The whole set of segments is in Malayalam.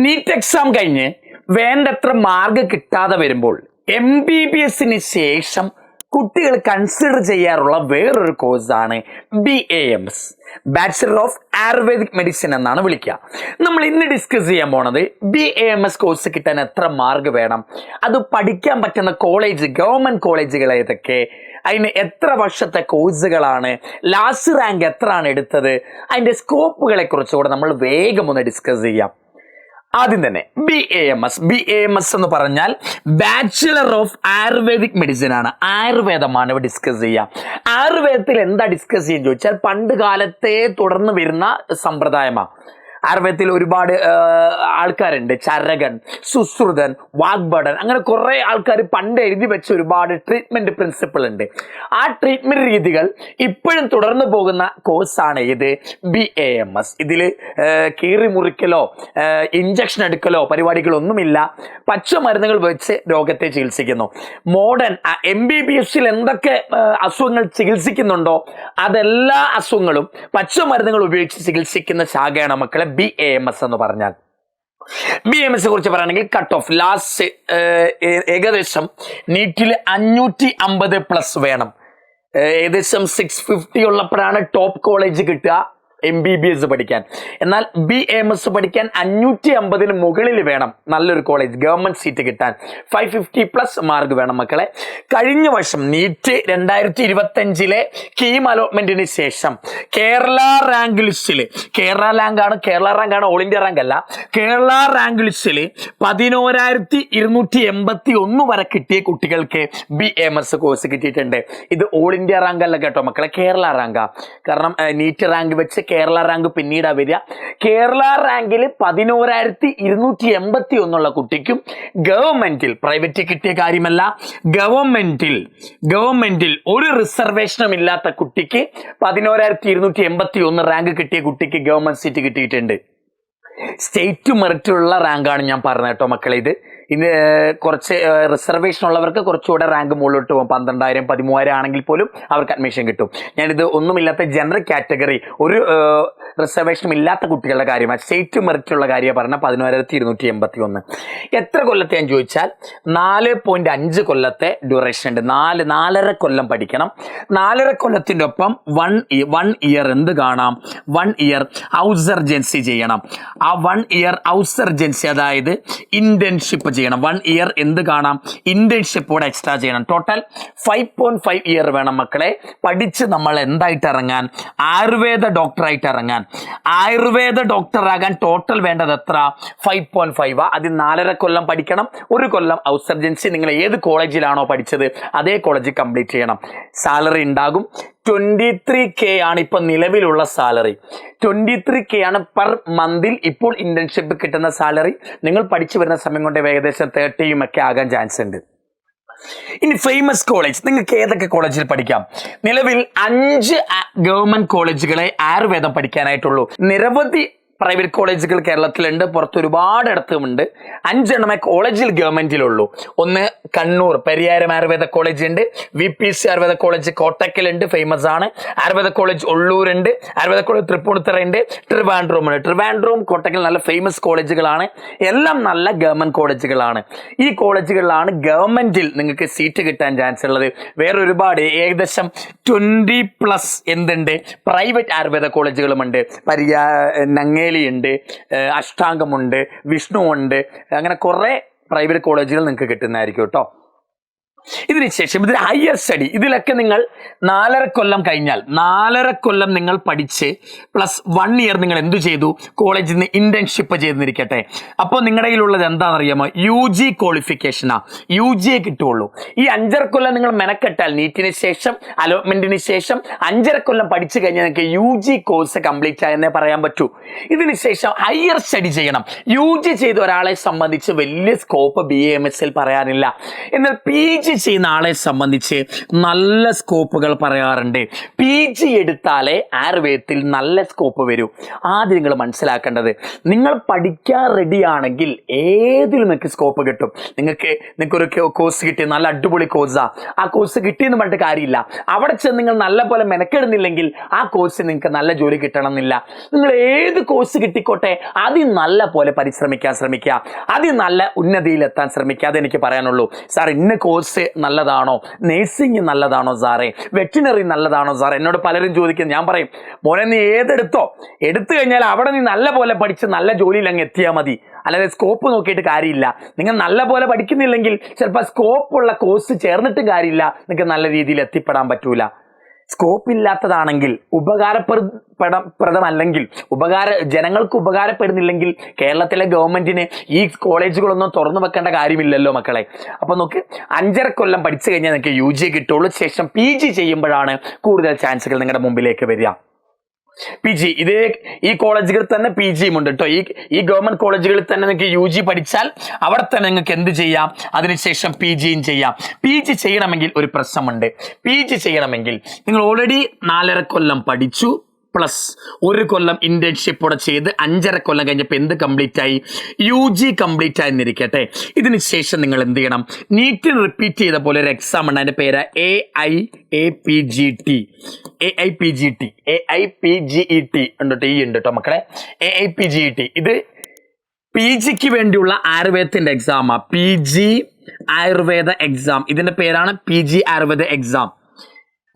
നീറ്റ് എക്സാം കഴിഞ്ഞ് വേണ്ടത്ര മാർക്ക് കിട്ടാതെ വരുമ്പോൾ MBBS ശേഷം കുട്ടികൾ കൺസിഡർ ചെയ്യാറുള്ള വേറൊരു കോഴ്സാണ് BAMS, bachelor of ayurvedic medicine എന്നാണ് വിളിക്കുക. നമ്മൾ ഇന്ന് ഡിസ്കസ് ചെയ്യാൻ പോണത് BAMS കോഴ്സ് കിട്ടാൻ എത്ര മാർക്ക് വേണം, അത് പഠിക്കാൻ പറ്റുന്ന കോളേജ്, ഗവൺമെന്റ് കോളേജുകൾ ഏതൊക്കെ, അതിന് എത്ര വർഷത്തെ കോഴ്സുകളാണ്, ലാസ്റ്റ് റാങ്ക് എത്രയാണ് എടുത്തത്, അതിന്റെ സ്കോപ്പുകളെ കുറിച്ചുകൂടെ നമ്മൾ വേഗം ഒന്ന് ഡിസ്കസ് ചെയ്യാം. ആദ്യം തന്നെ BAMS എന്ന് പറഞ്ഞാൽ ബാച്ചിലർ ഓഫ് ആയുർവേദിക് മെഡിസിൻ ആണ്. ആയുർവേദമാണ് ഡിസ്കസ് ചെയ്യുക. ആയുർവേദത്തിൽ എന്താ ഡിസ്കസ് ചെയ്യുക ചോദിച്ചാൽ പണ്ട് കാലത്തെ തുടർന്ന് വരുന്ന സമ്പ്രദായമാണ്. ആയുർവേദത്തിൽ ഒരുപാട് ആൾക്കാരുണ്ട്. ചരകൻ, സുശ്രുതൻ, വാഗ്ഭടൻ, അങ്ങനെ കുറെ ആൾക്കാർ പണ്ട് എഴുതി വെച്ച ഒരുപാട് ട്രീറ്റ്മെന്റ് പ്രിൻസിപ്പിൾ ഉണ്ട്. ആ ട്രീറ്റ്മെന്റ് രീതികൾ ഇപ്പോഴും തുടർന്നു പോകുന്ന കോഴ്സാണ് ഇത് BAMS. ഇതിൽ കീറി മുറിക്കലോ ഇഞ്ചക്ഷൻ എടുക്കലോ പരിപാടികളൊന്നുമില്ല. പച്ചമരുന്നുകൾ വെച്ച് രോഗത്തെ ചികിത്സിക്കുന്നു. മോഡേൺ MBBS എന്തൊക്കെ അസുഖങ്ങൾ ചികിത്സിക്കുന്നുണ്ടോ അതെല്ലാ അസുഖങ്ങളും പച്ചമരുന്നുകൾ ഉപയോഗിച്ച് ചികിത്സിക്കുന്ന ശാഖയാണ് മക്കളെ BAMS എന്ന് പറഞ്ഞാൽ. BAMS കുറിച്ച് പറയുകയാണെങ്കിൽ കട്ട് ഓഫ് ലാസ്റ്റ് ഏകദേശം നീറ്റിൽ 550+ വേണം. ഏകദേശം 650 ഉള്ളപ്പോഴാണ് ടോപ്പ് കോളേജ് കിട്ടുക MBBS പഠിക്കാൻ. എന്നാൽ BAMS പഠിക്കാൻ 550 മുകളിൽ വേണം നല്ലൊരു കോളേജ്, ഗവൺമെന്റ് സീറ്റ് കിട്ടാൻ. 550+ മാർക്ക് വേണം മക്കളെ. കഴിഞ്ഞ വർഷം നീറ്റ് 2025 കീം അലോട്ട്മെന്റിന് ശേഷം കേരള റാങ്ക് ലിസ്റ്റിൽ, കേരള റാങ്കാണ് ഓൾ ഇന്ത്യ റാങ്ക് അല്ല, കേരള റാങ്ക് ലിസ്റ്റിൽ 11,281 വരെ കിട്ടിയ കുട്ടികൾക്ക് BAMS കോഴ്സ് കിട്ടിയിട്ടുണ്ട്. ഇത് ഓൾ ഇന്ത്യ റാങ്ക് അല്ല കേട്ടോ മക്കളെ, കേരള റാങ്കാ. കാരണം നീറ്റ് റാങ്ക് വെച്ച് കേരള റാങ്ക് പിന്നീടാ വരിക. കേരള റാങ്കിൽ 11,281 കുട്ടിക്കും ഗവൺമെന്റിൽ, പ്രൈവറ്റ് കിട്ടിയ കാര്യമല്ല, ഗവൺമെന്റിൽ ഒരു റിസർവേഷനും ഇല്ലാത്ത കുട്ടിക്ക് 11,281 റാങ്ക് കിട്ടിയ കുട്ടിക്ക് ഗവൺമെന്റ് സീറ്റ് കിട്ടിയിട്ടുണ്ട്. സ്റ്റേറ്റ് മെറിറ്റുള്ള റാങ്കാണ് ഞാൻ പറഞ്ഞത് കേട്ടോ മക്കളെ. ഇത് കുറച്ച് റിസർവേഷൻ ഉള്ളവർക്ക് കുറച്ചുകൂടെ റാങ്ക് മുകളിലോട്ട് പോകും. 12,000 13,000 ആണെങ്കിൽ പോലും അവർക്ക് അഡ്മിഷൻ കിട്ടും. ഞാനിത് ഒന്നുമില്ലാത്ത ജനറൽ കാറ്റഗറി, ഒരു റിസർവേഷനും ഇല്ലാത്ത കുട്ടികളുടെ കാര്യമാണ്, സ്റ്റേറ്റ് മെറിറ്റുള്ള കാര്യമാണ് പറഞ്ഞാൽ 11,281. എത്ര കൊല്ലത്തെ ഞാൻ ചോദിച്ചാൽ 4.5 കൊല്ലത്തെ ഡ്യൂറേഷൻ ഉണ്ട്. 4.5 കൊല്ലം പഠിക്കണം. 4.5 കൊല്ലത്തിൻ്റെ ഒപ്പം 1 ഇയർ എന്ത് കാണാം, 1 ഇയർ ഔസർജൻസി ചെയ്യണം. ആ 1 ഇയർ ഔസർജൻസി അതായത് ഇന്റേൺഷിപ്പ് ചെയ്യണം. 1 ഇയർ എന്ത് കാണാം, ഇന്റേൺഷിപ്പോടെ എക്സ്ട്രാ ചെയ്യണം. ടോട്ടൽ 5.5 ഇയർ വേണം മക്കളെ പഠിച്ച് നമ്മൾ എന്തായിട്ട് ഇറങ്ങാൻ, ആയുർവേദ ഡോക്ടറായിട്ട് ഇറങ്ങാൻ. ആയുർവേദ ഡോക്ടറാകാൻ ടോട്ടൽ വേണ്ടത് എത്ര, 5.5. അതിൽ 4.5 കൊല്ലം പഠിക്കണം. 1 കൊല്ലം ഔസർജൻസി. നിങ്ങൾ ഏത് കോളേജിലാണോ പഠിച്ചത് അതേ കോളേജ് കംപ്ലീറ്റ് ചെയ്യണം. സാലറി ഉണ്ടാകും. 23K ആണ് ഇപ്പൊ നിലവിലുള്ള സാലറി. 23K ആണ് പെർ മന്തിൽ ഇപ്പോൾ ഇന്റേൺഷിപ്പ് കിട്ടുന്ന സാലറി. നിങ്ങൾ പഠിച്ചു വരുന്ന സമയം കൊണ്ട് ഏകദേശം 30 ഒക്കെ ആകാൻ ചാൻസ് ഉണ്ട്. ഇനി ഫേമസ് കോളേജ്, നിങ്ങൾക്ക് ഏതൊക്കെ കോളേജിൽ പഠിക്കാം? നിലവിൽ 5 ഗവൺമെന്റ് കോളേജുകളെ ആയുർവേദം പഠിക്കാനായിട്ടുള്ളൂ. നിരവധി പ്രൈവറ്റ് കോളേജുകൾ കേരളത്തിലുണ്ട്, പുറത്ത് ഒരുപാട് ഇടത്തുമുണ്ട്. 5 എണ്ണമേ കോളേജിൽ ഗവൺമെന്റിലുള്ളൂ. ഒന്ന് കണ്ണൂർ പെരിയാരം ആയുർവേദ കോളേജ് ഉണ്ട്. VPC ആയുർവേദ കോളേജ് കോട്ടക്കലുണ്ട്, ഫേമസ് ആണ്. ആയുർവേദ കോളേജ് ഉള്ളൂരുണ്ട്. ആയുർവേദ കോളേജ് തൃപ്പൂണിത്തുറയുണ്ട്. ട്രിവാൻഡ്രം, കോട്ടക്കൽ നല്ല ഫേമസ് കോളേജുകളാണ്. എല്ലാം നല്ല ഗവൺമെന്റ് കോളേജുകളാണ്. ഈ കോളേജുകളിലാണ് ഗവൺമെന്റിൽ നിങ്ങൾക്ക് സീറ്റ് കിട്ടാൻ ചാൻസ് ഉള്ളത്. വേറെ ഒരുപാട് ഏകദേശം 20+ എന്തുണ്ട് പ്രൈവറ്റ് ആയുർവേദ കോളേജുകളുമുണ്ട്. നങ്ങേലി ഉണ്ട്, അഷ്ടാംഗമുണ്ട്, വിഷ്ണു ഉണ്ട്, അങ്ങനെ കുറെ പ്രൈവറ്റ് കോളേജുകൾ നിങ്ങൾക്ക് കിട്ടുന്നതായിരിക്കും കേട്ടോ. ഇതിനുശേഷം ഇതിൽ ഹയർ സ്റ്റഡി, ഇതിലൊക്കെ നിങ്ങൾ 4.5 കൊല്ലം കഴിഞ്ഞാൽ 4.5 കൊല്ലം നിങ്ങൾ പഠിച്ച് പ്ലസ് 1 ഇയർ നിങ്ങൾ എന്തു ചെയ്തു, കോളേജിൽ നിന്ന് ഇന്റേൺഷിപ്പ് ചെയ്തിരിക്കട്ടെ. അപ്പോൾ നിങ്ങളുടെ കയ്യിലുള്ളത് എന്താണെന്നറിയാമോ, UG ക്വാളിഫിക്കേഷനാ. UG കിട്ടുള്ളൂ. ഈ 5.5 കൊല്ലം നിങ്ങൾ മെനക്കെട്ടാൽ നീറ്റിന് ശേഷം, അലോട്ട്മെന്റിന് ശേഷം 5.5 കൊല്ലം പഠിച്ചു കഴിഞ്ഞാൽ നിങ്ങൾക്ക് UG കോഴ്സ് കംപ്ലീറ്റ് ആയെന്നേ പറയാൻ പറ്റൂ. ഇതിനുശേഷം ഹയർ സ്റ്റഡി ചെയ്യണം. UG ചെയ്ത ഒരാളെ സംബന്ധിച്ച് വലിയ സ്കോപ്പ് BAMS പറയാനില്ല. എന്നാൽ PG ജി ചെയ്യുന്ന ആളെ സംബന്ധിച്ച് നല്ല സ്കോപ്പുകൾ പറയാറുണ്ട്. PG എടുത്താലേ ആയുർവേദത്തിൽ നല്ല സ്കോപ്പ് വരൂ. ആദ്യം നിങ്ങൾ മനസ്സിലാക്കേണ്ടത്, നിങ്ങൾ പഠിക്കാൻ റെഡിയാണെങ്കിൽ ഏതിലും നിങ്ങൾക്ക് സ്കോപ്പ് കിട്ടും. നിങ്ങൾക്കൊരു കോഴ്സ് കിട്ടി, നല്ല അടിപൊളി കോഴ്സാ, ആ കോഴ്സ് കിട്ടിയെന്ന് പറഞ്ഞിട്ട് കാര്യമില്ല. അവിടെ ചെന്ന് നിങ്ങൾ നല്ല പോലെ മെനക്കെടുന്നില്ലെങ്കിൽ ആ കോഴ്സ് നിങ്ങൾക്ക് നല്ല ജോലി കിട്ടണം എന്നില്ല. നിങ്ങൾ ഏത് കോഴ്സ് കിട്ടിക്കോട്ടെ, അതിൽ നല്ല പോലെ പരിശ്രമിക്കാൻ ശ്രമിക്കുക, അതിൽ നല്ല ഉന്നതിയിലെത്താൻ ശ്രമിക്കുക. അതെനിക്ക് പറയാനുള്ളൂ. സാർ ഇന്ന കോഴ്സ് നല്ലതാണോ, നേഴ്സിംഗ് നല്ലതാണോ സാറേ, വെറ്റിനറി നല്ലതാണോ സാർ, എന്നോട് പലരും ചോദിക്കുന്നു. ഞാൻ പറയും, മോനെ നീ ഏതെടുത്തോ, എടുത്തു കഴിഞ്ഞാൽ അവിടെ നീ നല്ല പോലെ പഠിച്ച് നല്ല ജോലിയിൽ അങ്ങ് എത്തിയാൽ മതി. അല്ലാതെ സ്കോപ്പ് നോക്കിയിട്ട് കാര്യമില്ല. നിങ്ങൾ നല്ല പോലെ പഠിക്കുന്നില്ലെങ്കിൽ ചിലപ്പോൾ സ്കോപ്പുള്ള കോഴ്സ് ചേർന്നിട്ടും കാര്യമില്ല, നിങ്ങൾക്ക് നല്ല രീതിയിൽ എത്തിപ്പെടാൻ പറ്റൂല. സ്കോപ്പ് ഇല്ലാത്തതാണെങ്കിൽ, ഉപകാരപ്രദമല്ലെങ്കിൽ, ജനങ്ങൾക്ക് ഉപകാരപ്പെടുന്നില്ലെങ്കിൽ കേരളത്തിലെ ഗവൺമെന്റിന് ഈ കോളേജുകളൊന്നും തുറന്നു വെക്കേണ്ട കാര്യമില്ലല്ലോ മക്കളെ. അപ്പൊ നോക്ക്, 5.5 കൊല്ലം പഠിച്ചു കഴിഞ്ഞാൽ നിങ്ങൾക്ക് UG കിട്ടുള്ളൂ. ശേഷം PG ചെയ്യുമ്പോഴാണ് കൂടുതൽ ചാൻസുകൾ നിങ്ങളുടെ മുമ്പിലേക്ക് വരിക. PG ഈ കോളേജുകളിൽ തന്നെ PGയും ഉണ്ട് കേട്ടോ. ഈ ഗവൺമെന്റ് കോളേജുകളിൽ തന്നെ നിങ്ങൾക്ക് UG പഠിച്ചാൽ അവിടെ തന്നെ നിങ്ങൾക്ക് എന്ത് ചെയ്യാം, അതിനുശേഷം PGയും ചെയ്യാം. PG ചെയ്യണമെങ്കിൽ ഒരു പ്രശ്നമുണ്ട്. PG ചെയ്യണമെങ്കിൽ നിങ്ങൾ ഓൾറെഡി 4.5 കൊല്ലം പഠിച്ചു, പ്ലസ് 1 കൊല്ലം ഇന്റേൺഷിപ്പോടെ ചെയ്ത് 5.5 കൊല്ലം കഴിഞ്ഞപ്പോൾ എന്ത് കംപ്ലീറ്റ് ആയി, UG കംപ്ലീറ്റ് ആയിരിക്കട്ടെ. ഇതിന് ശേഷം നിങ്ങൾ എന്ത് ചെയ്യണം, നീറ്റിന് റിപ്പീറ്റ് ചെയ്ത പോലെ ഒരു എക്സാം ഉണ്ട്. അതിന്റെ പേര് AIPGT ഉണ്ട് കേട്ടോ മക്കളെ. AIPGT ഇത് PGക്ക് വേണ്ടിയുള്ള ആയുർവേദത്തിന്റെ എക്സാമാ. PG ആയുർവേദ എക്സാം, ഇതിന്റെ പേരാണ് PG ആയുർവേദ എക്സാം.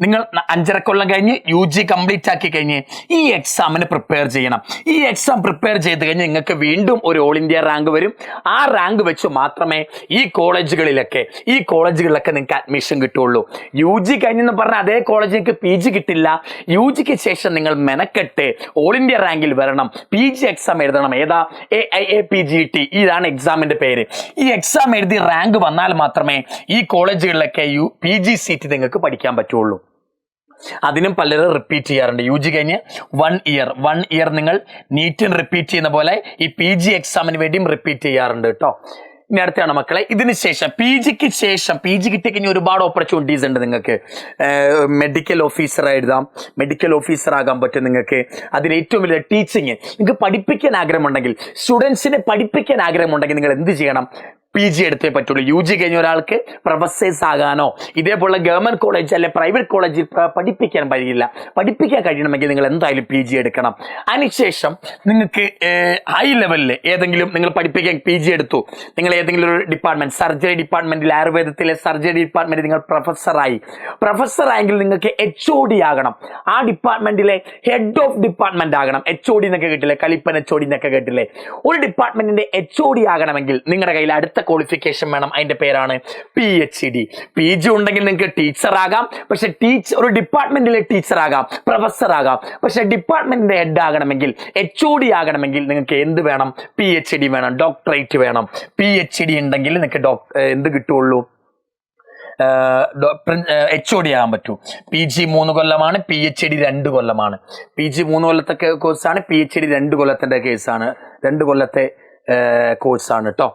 നിങ്ങൾ 5.5 കൊല്ലം കഴിഞ്ഞ് UG കംപ്ലീറ്റ് ആക്കി കഴിഞ്ഞ് ഈ എക്സാമിന് പ്രിപ്പയർ ചെയ്യണം. ഈ എക്സാം പ്രിപ്പയർ ചെയ്ത് കഴിഞ്ഞ് നിങ്ങൾക്ക് വീണ്ടും ഒരു ഓൾ ഇന്ത്യ റാങ്ക് വരും. ആ റാങ്ക് വെച്ച് മാത്രമേ ഈ കോളേജുകളിലൊക്കെ നിങ്ങൾക്ക് അഡ്മിഷൻ കിട്ടുള്ളൂ. UG കഴിഞ്ഞെന്ന് പറഞ്ഞാൽ അതേ കോളേജിൽ നിങ്ങൾക്ക് PG കിട്ടില്ല. UGക്ക് ശേഷം നിങ്ങൾ മെനക്കെട്ട് ഓൾ ഇന്ത്യ റാങ്കിൽ വരണം, PG എക്സാം എഴുതണം. ഏതാ? AIPGT. ഇതാണ് എക്സാമിന്റെ പേര്. ഈ എക്സാം എഴുതി റാങ്ക് വന്നാൽ മാത്രമേ ഈ കോളേജുകളിലൊക്കെ PG സീറ്റ് നിങ്ങൾക്ക് പഠിക്കാൻ പറ്റുള്ളൂ. അതിനും പലരും റിപ്പീറ്റ് ചെയ്യാറുണ്ട്. UG കഴിഞ്ഞ് 1 ഇയർ നിങ്ങൾ നീറ്റിന് റിപ്പീറ്റ് ചെയ്യുന്ന പോലെ ഈ PG എക്സാമിന് വേണ്ടിയും റിപ്പീറ്റ് ചെയ്യാറുണ്ട് കേട്ടോ. ഇനി അടുത്താണ് മക്കളെ, ഇതിന് ശേഷം PGക്ക് ശേഷം PG കിട്ടിക്കഴിഞ്ഞാൽ ഒരുപാട് ഓപ്പർച്യൂണിറ്റീസ് ഉണ്ട്. നിങ്ങൾക്ക് മെഡിക്കൽ ഓഫീസർ എഴുതാം, മെഡിക്കൽ ഓഫീസർ ആകാൻ പറ്റും നിങ്ങൾക്ക്. അതിന് ഏറ്റവും വലിയ ടീച്ചിങ്. നിങ്ങൾക്ക് പഠിപ്പിക്കാൻ ആഗ്രഹമുണ്ടെങ്കിൽ, സ്റ്റുഡൻസിനെ പഠിപ്പിക്കാൻ ആഗ്രഹമുണ്ടെങ്കിൽ നിങ്ങൾ എന്ത് ചെയ്യണം, PG എടുത്തേ പറ്റുള്ളൂ. UG കഴിഞ്ഞ ഒരാൾക്ക് പ്രൊഫസേഴ്സ് ആകാനോ ഇതേപോലെ ഗവൺമെന്റ് കോളേജ് അല്ലെ പ്രൈവറ്റ് കോളേജിൽ പഠിപ്പിക്കാൻ കഴിയണമെങ്കിൽ നിങ്ങൾ എന്തായാലും PG എടുക്കണം. അതിനുശേഷം നിങ്ങൾക്ക് ഹൈ ലെവലിൽ ഏതെങ്കിലും നിങ്ങൾ പഠിപ്പിക്കാൻ PG എടുത്തു, നിങ്ങൾ ഏതെങ്കിലും ഒരു ഡിപ്പാർട്ട്മെന്റ്, സർജറി ഡിപ്പാർട്ട്മെന്റിൽ, ആയുർവേദത്തിലെ സർജറി ഡിപ്പാർട്ട്മെന്റിൽ നിങ്ങൾ പ്രൊഫസറായെങ്കിൽ നിങ്ങൾക്ക് HOD ആകണം. ആ ഡിപ്പാർട്ട്മെന്റിലെ ഹെഡ് ഓഫ് ഡിപ്പാർട്ട്മെന്റ് ആകണം. HOD എന്നൊക്കെ കേട്ടില്ലേ, കലിപ്പൻ HOD എന്നൊക്കെ കേട്ടില്ലേ. ഒരു ഡിപ്പാർട്ട്മെന്റിന്റെ HOD ആകണമെങ്കിൽ നിങ്ങളുടെ കയ്യിൽ അടുത്ത ക്വാളിഫിക്കേഷൻ വേണം. അതിന്റെ പേരാണ് PhD. PG ഉണ്ടെങ്കിൽ നിങ്ങൾക്ക് ടീച്ചർ ആകാം, പക്ഷെ ഒരു ഡിപ്പാർട്ട്മെന്റിലെ ടീച്ചർ ആകാം, പ്രൊഫസർ ആകാം. പക്ഷെ ഡിപ്പാർട്ട്മെന്റിന്റെ ഹെഡ് ആകണമെങ്കിൽ, HOD ആകണമെങ്കിൽ നിങ്ങൾക്ക് എന്ത് വേണം, PhD വേണം, ഡോക്ടറേറ്റ് വേണം. PhD ഉണ്ടെങ്കിൽ നിങ്ങൾക്ക് എന്ത് കിട്ടുള്ളൂ, HOD ആകാൻ പറ്റൂ. PG 3 കൊല്ലമാണ്, PhD 2 കൊല്ലമാണ്. PG 3 കൊല്ലത്തെ കോഴ്സാണ്, PhD 2 കൊല്ലത്തിന്റെ കേസാണ്, 2 കൊല്ലത്തെ കോഴ്സാണ് കേട്ടോ.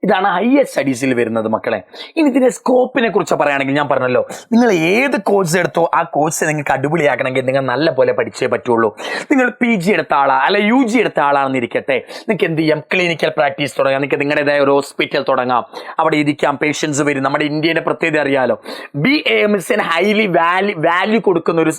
ഇതാണ് ഹയർ സ്റ്റഡീസിൽ വരുന്നത് മക്കളെ. ഇനി ഇതിന്റെ സ്കോപ്പിനെ കുറിച്ച് പറയുകയാണെങ്കിൽ, ഞാൻ പറഞ്ഞല്ലോ, നിങ്ങൾ ഏത് കോഴ്സ് എടുത്തോ ആ കോഴ്സ് നിങ്ങൾക്ക് അടിപൊളിയാക്കണമെങ്കിൽ നിങ്ങൾ നല്ല പോലെ പഠിച്ചേ പറ്റുള്ളൂ. നിങ്ങൾ PG എടുത്ത ആളാ അല്ലെ UG എടുത്ത ആളാണെന്നിരിക്കട്ടെ, നിങ്ങൾക്ക് എന്ത് ചെയ്യാം, ക്ലിനിക്കൽ പ്രാക്ടീസ് തുടങ്ങാം. നിങ്ങൾക്ക് നിങ്ങളുടേതായ ഒരു ഹോസ്പിറ്റൽ തുടങ്ങാം, അവിടെ ഇരിക്കാം, പേഷ്യൻസ് വരും. നമ്മുടെ ഇന്ത്യയുടെ പ്രത്യേകത അറിയാലോ, BAMS ഹൈലി വാല്യൂ കൊടുക്കുന്ന ഒരു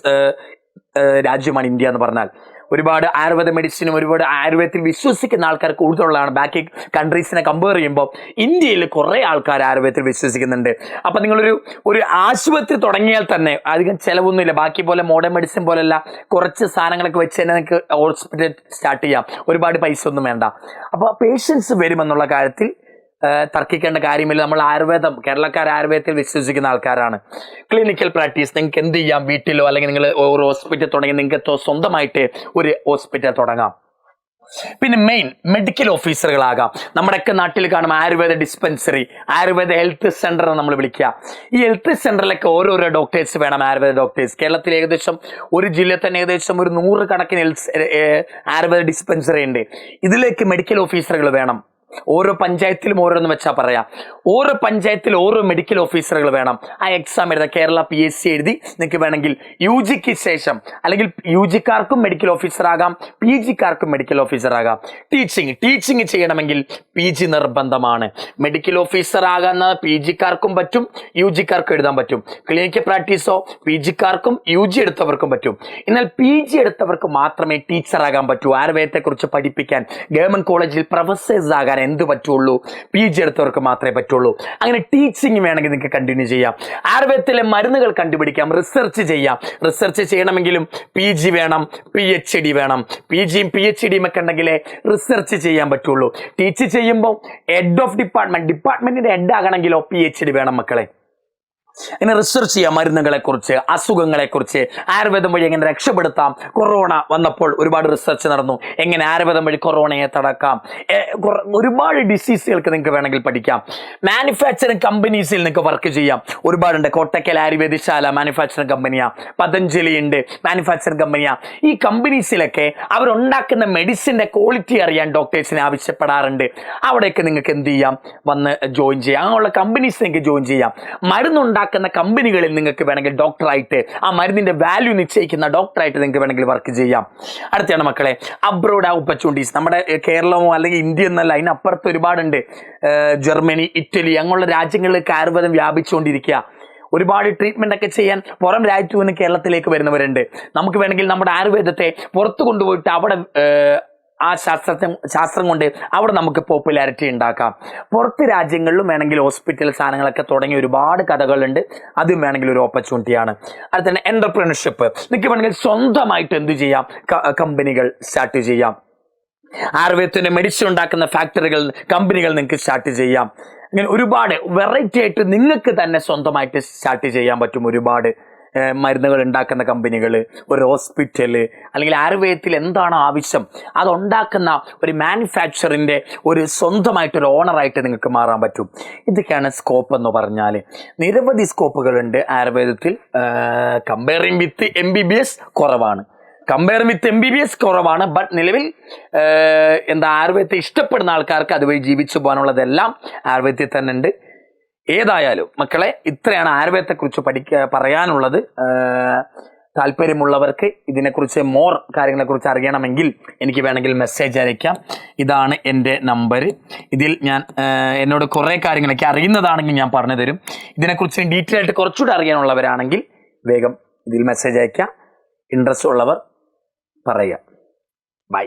രാജ്യമാണ് ഇന്ത്യ എന്ന് പറഞ്ഞാൽ. ഒരുപാട് ആയുർവേദ മെഡിസിനും ഒരുപാട് ആയുർവേദത്തിൽ വിശ്വസിക്കുന്ന ആൾക്കാർ കൂടുതലുള്ളതാണ്. ബാക്കി കൺട്രീസിനെ കമ്പയർ ചെയ്യുമ്പോൾ ഇന്ത്യയിൽ കുറേ ആൾക്കാർ ആയുർവേദത്തിൽ വിശ്വസിക്കുന്നുണ്ട്. അപ്പം ഒരു ആശുപത്രി തുടങ്ങിയാൽ തന്നെ അധികം ചിലവൊന്നുമില്ല. ബാക്കി പോലെ മോഡേൺ മെഡിസിൻ പോലെയല്ല, കുറച്ച് സാധനങ്ങളൊക്കെ വെച്ച് തന്നെ നിങ്ങൾക്ക് ഹോസ്പിറ്റൽ സ്റ്റാർട്ട് ചെയ്യാം. ഒരുപാട് പൈസ ഒന്നും വേണ്ട. അപ്പോൾ പേഷ്യൻസ് വരുമെന്നുള്ള കാര്യത്തിൽ തർക്കിക്കേണ്ട കാര്യമില്ല. നമ്മൾ കേരളക്കാർ ആയുർവേദത്തിൽ വിശ്വസിക്കുന്ന ആൾക്കാരാണ്. ക്ലിനിക്കൽ പ്രാക്ടീസ് നിങ്ങൾക്ക് എന്ത് ചെയ്യാം, വീട്ടിലോ അല്ലെങ്കിൽ നിങ്ങൾ ഒരു ഹോസ്പിറ്റൽ തുടങ്ങി നിങ്ങൾക്ക് സ്വന്തമായിട്ട് ഒരു ഹോസ്പിറ്റൽ തുടങ്ങാം. പിന്നെ മെയിൻ മെഡിക്കൽ ഓഫീസറുകളാകാം. നമ്മുടെയൊക്കെ നാട്ടിൽ കാണും Ayurveda dispensary, Ayurveda health centre നമ്മൾ വിളിക്കുക. ഈ ഹെൽത്ത് സെന്ററിലൊക്കെ ഓരോരോ ഡോക്ടേഴ്സ് വേണം, ആയുർവേദ ഡോക്ടേഴ്സ്. കേരളത്തിൽ ഏകദേശം ഒരു ജില്ലയിൽ തന്നെ ഏകദേശം ഒരു 100 കണക്കിന് ആയുർവേദ ഡിസ്പെൻസറി ഉണ്ട്. ഇതിലേക്ക് മെഡിക്കൽ ഓഫീസറുകൾ വേണം. ഓരോ പഞ്ചായത്തിലും ഓരോന്ന് വെച്ചാൽ പറയാം. ഓരോ പഞ്ചായത്തിൽ ഓരോ മെഡിക്കൽ ഓഫീസറുകൾ വേണം. ആ എക്സാം എഴുതാം. കേരള PSC എഴുതി നിങ്ങൾക്ക് വേണമെങ്കിൽ UGക്ക് ശേഷം അല്ലെങ്കിൽ UGക്കാർക്കും മെഡിക്കൽ ഓഫീസർ ആകാം, PGക്കാർക്കും മെഡിക്കൽ ഓഫീസർ ആകാം. ടീച്ചിങ് ചെയ്യണമെങ്കിൽ PG നിർബന്ധമാണ്. മെഡിക്കൽ ഓഫീസർ ആകുന്ന PGക്കാർക്കും പറ്റും, UGക്കാർക്കും എഴുതാൻ പറ്റും. ക്ലിനിക്കൽ പ്രാക്ടീസോ PGക്കാർക്കും UG എടുത്തവർക്കും പറ്റും. എന്നാൽ PG എടുത്തവർക്ക് മാത്രമേ ടീച്ചർ ആകാൻ പറ്റൂ. ആയുർവേദത്തെ കുറിച്ച് പഠിപ്പിക്കാൻ ഗവൺമെന്റ് കോളേജിൽ പ്രൊഫസേഴ്സ് ആകാൻ എന്ത് പറ്റുള്ളൂ? PG എടുത്തവർക്ക് മാത്രമേ പറ്റുള്ളൂ. അങ്ങനെ ടീച്ചിങ് വേണമെങ്കിൽ നിങ്ങൾക്ക് കണ്ടിന്യൂ ചെയ്യാം. ആയുർവേദത്തിലെ മരുന്നുകൾ കണ്ടുപിടിക്കാം, റിസർച്ച് ചെയ്യാം. റിസർച്ച് ചെയ്യണമെങ്കിലും PG വേണം, PhD വേണം. PGയും PhDയും ഒക്കെ ഉണ്ടെങ്കിലേ റിസർച്ച് ചെയ്യാൻ പറ്റുള്ളൂ. ടീച്ച് ചെയ്യുമ്പോൾ ഹെഡ് ഓഫ് ഡിപ്പാർട്ട്മെന്റിന്റെ ഹെഡ് ആകണമെങ്കിലോ PhD വേണം മക്കളെ. ഇങ്ങനെ റിസർച്ച് ചെയ്യാം മരുന്നുകളെ കുറിച്ച്, അസുഖങ്ങളെ കുറിച്ച്, ആയുർവേദം വഴി എങ്ങനെ രക്ഷപ്പെടുത്താം. കൊറോണ വന്നപ്പോൾ ഒരുപാട് റിസർച്ച് നടന്നു, എങ്ങനെ ആയുർവേദം വഴി കൊറോണയെ തടക്കാം. ഒരുപാട് ഡിസീസുകൾക്ക് നിങ്ങൾക്ക് വേണമെങ്കിൽ പഠിക്കാം. മാനുഫാക്ചറിങ് കമ്പനീസിൽ നിങ്ങൾക്ക് വർക്ക് ചെയ്യാം. ഒരുപാടുണ്ട്. കോട്ടക്കൽ ആയുർവേദശാല മാനുഫാക്ചറിങ് കമ്പനിയാ, പതഞ്ജലി ഉണ്ട് മാനുഫാക്ചറിങ് കമ്പനിയാ. ഈ കമ്പനീസിലൊക്കെ അവരുണ്ടാക്കുന്ന മെഡിസിന്റെ ക്വാളിറ്റി അറിയാൻ ഡോക്ടേഴ്സിനെ ആവശ്യപ്പെടാറുണ്ട്. അവിടെയൊക്കെ നിങ്ങൾക്ക് എന്ത് ചെയ്യാം? വന്ന് ജോയിൻ ചെയ്യാം. അങ്ങനെയുള്ള കമ്പനീസ് നിങ്ങൾക്ക് ജോയിൻ ചെയ്യാം. മരുന്നുണ്ടാക്കുന്ന കമ്പനികളിൽ നിങ്ങൾക്ക് വേണമെങ്കിൽ ഡോക്ടറായിട്ട്, ആ മരുന്നിന്റെ വാല്യൂ നിശ്ചയിക്കുന്ന ഡോക്ടറായിട്ട് നിങ്ങൾക്ക് വേണമെങ്കിൽ വർക്ക് ചെയ്യാം. അടുത്താണ് മക്കളെ അബ്രോഡ് ഓപ്പർച്യൂണിറ്റീസ്. നമ്മുടെ കേരളമോ അല്ലെങ്കിൽ ഇന്ത്യ എന്നല്ല, അതിനപ്പുറത്ത് ഒരുപാടുണ്ട്. ജർമ്മനി, ഇറ്റലി അങ്ങനെയുള്ള രാജ്യങ്ങളിലേക്ക് ആയുർവേദം വ്യാപിച്ചുകൊണ്ടിരിക്കുക. ഒരുപാട് ട്രീറ്റ്മെന്റ് ഒക്കെ ചെയ്യാൻ പുറം രാജ്യത്തു നിന്ന് കേരളത്തിലേക്ക് വരുന്നവരുണ്ട്. നമുക്ക് വേണമെങ്കിൽ നമ്മുടെ ആയുർവേദത്തെ പുറത്തു കൊണ്ടുപോയിട്ട് അവിടെ ആ ശാസ്ത്രം കൊണ്ട് അവിടെ നമുക്ക് പോപ്പുലാരിറ്റി ഉണ്ടാക്കാം. പുറത്ത് രാജ്യങ്ങളിലും വേണമെങ്കിൽ ഹോസ്പിറ്റൽ സാധനങ്ങളൊക്കെ തുടങ്ങിയ ഒരുപാട് കഥകളുണ്ട്. അതും വേണമെങ്കിൽ ഒരു ഓപ്പർച്യൂണിറ്റിയാണ്. അത് തന്നെ എന്റർപ്രണർഷിപ്പ്. നിങ്ങൾക്ക് വേണമെങ്കിൽ സ്വന്തമായിട്ട് എന്ത് ചെയ്യാം? കമ്പനികൾ സ്റ്റാർട്ട് ചെയ്യാം. ആയുർവേദത്തിന്റെ മെഡിസിൻ ഉണ്ടാക്കുന്ന ഫാക്ടറികൾ, കമ്പനികൾ നിങ്ങൾക്ക് സ്റ്റാർട്ട് ചെയ്യാം. അങ്ങനെ ഒരുപാട് വെറൈറ്റി ആയിട്ട് നിങ്ങൾക്ക് തന്നെ സ്വന്തമായിട്ട് സ്റ്റാർട്ട് ചെയ്യാൻ പറ്റും. ഒരുപാട് മരുന്നുകൾ ഉണ്ടാക്കുന്ന കമ്പനികൾ, ഒരു ഹോസ്പിറ്റല്, അല്ലെങ്കിൽ ആയുർവേദത്തിൽ എന്താണ് ആവശ്യം അതുണ്ടാക്കുന്ന ഒരു മാനുഫാക്ചറിൻ്റെ ഒരു സ്വന്തമായിട്ടൊരു ഓണറായിട്ട് നിങ്ങൾക്ക് മാറാൻ പറ്റും. ഇതൊക്കെയാണ് സ്കോപ്പ് എന്ന് പറഞ്ഞാൽ. നിരവധി സ്കോപ്പുകളുണ്ട് ആയുർവേദത്തിൽ. കമ്പയറിംഗ് വിത്ത് MBBS കുറവാണ്. ബട്ട് നിലവിൽ ആയുർവേദത്തെ ഇഷ്ടപ്പെടുന്ന ആൾക്കാർക്ക് അതുവഴി ജീവിച്ചു പോകാനുള്ളതെല്ലാം ആയുർവേദത്തിൽ തന്നെ ഉണ്ട്. ഏതായാലും മക്കളെ ഇത്രയാണ് ആയുർവേദത്തെക്കുറിച്ച് പറയാനുള്ളത്. താല്പര്യമുള്ളവർക്ക് ഇതിനെക്കുറിച്ച് മോർ കാര്യങ്ങളെക്കുറിച്ച് അറിയണമെങ്കിൽ എനിക്ക് വേണമെങ്കിൽ മെസ്സേജ് അയക്കാം. ഇതാണ് എൻ്റെ നമ്പർ. ഇതിൽ ഞാൻ എന്നോട് കുറേ കാര്യങ്ങളൊക്കെ അറിയുന്നതാണെങ്കിൽ ഞാൻ പറഞ്ഞു തരും. ഇതിനെക്കുറിച്ച് ഡീറ്റെയിൽ ആയിട്ട് കുറച്ചുകൂടെ അറിയാനുള്ളവരാണെങ്കിൽ വേഗം ഇതിൽ മെസ്സേജ് അയക്കാം. ഇൻട്രസ്റ്റ് ഉള്ളവർ പറയുക. ബൈ.